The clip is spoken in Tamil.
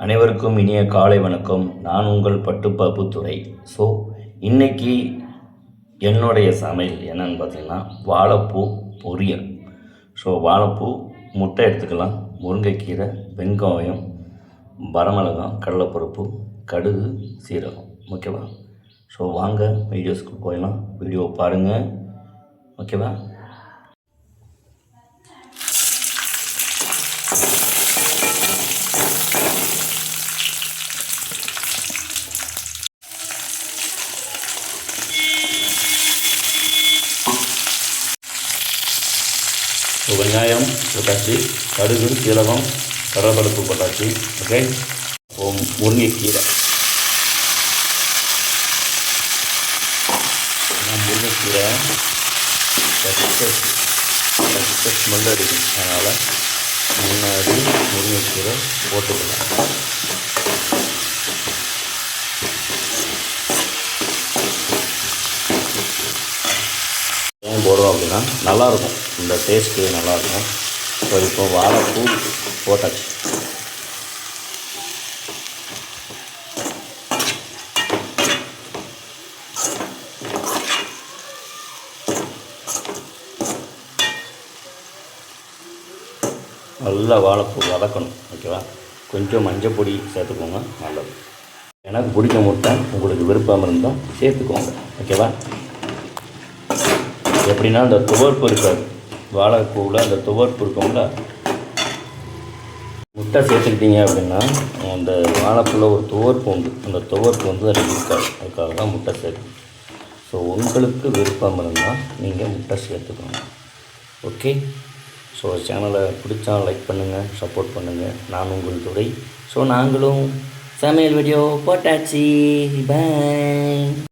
அனைவருக்கும் இனிய காலை வணக்கம். நான் உங்கள் பட்டுப்பாப்பு துரை. ஸோ இன்றைக்கி என்னுடைய சமையல் என்னென்னு பார்த்தீங்கன்னா வாழைப்பூ பொரியல். ஸோ வாழைப்பூ, முட்டை எடுத்துக்கலாம், முருங்கைக்கீரை, வெங்காயம், வரமிளகாய், கடலைப்பருப்பு, கடுகு, சீரகம். ஓகேவா? ஸோ வாங்க வீடியோஸ்க்கு போயிடலாம். வீடியோ பாருங்கள். ஓகேவா? வெங்காயம் போட்டாச்சு, கடுகு, சீரகம், கடலைப்பருப்பு போட்டாச்சு. ஓகே, முருங்கைக்கீரை. முருங்கைக்கீரை ஸ்மெல் அடிக்கும், அதனால் முன்னாடி முருங்கைக்கீரை போட்டுக்கலாம். ஏன் போடுறோம் அப்படின்னா நல்லாயிருக்கும், இந்த டேஸ்ட்டு நல்லாயிருக்கும். ஸோ இப்போ வாழைப்பூ போட்டாச்சு. நல்லா வாழைப்பூ வதக்கணும். ஓகேவா? கொஞ்சம் மஞ்சள் பொடி சேர்த்துக்கோங்க, நல்லது. எனக்கு பிடிக்க முட்டை, உங்களுக்கு விருப்பம் இருந்தால் சேர்த்துக்கோங்க. ஓகேவா? எப்படின்னா அந்த துவர்ப்பு இருக்காது, வாழைப்பூவில் அந்த துவர்ப்பு இருக்கும்ல, முட்டை சேர்த்துக்கிட்டீங்க அப்படின்னா அந்த வாழைப்பூவில் ஒரு துவர்ப்பு உண்டு, அந்த துவர்ப்பு வந்து அது இருக்காது. அதுக்காக தான் முட்டை சேர்க்கணும். ஸோ உங்களுக்கு விருப்பம் இருந்தால் நீங்கள் முட்டை சேர்த்துக்கணும். ஓகே, ஸோ சேனலை பிடிச்சா லைக் பண்ணுங்கள், சப்போர்ட் பண்ணுங்கள். நான் உங்கள் துறை. ஸோ நாங்களும் சமையல் வீடியோ போட்டாச்சு. பாய்.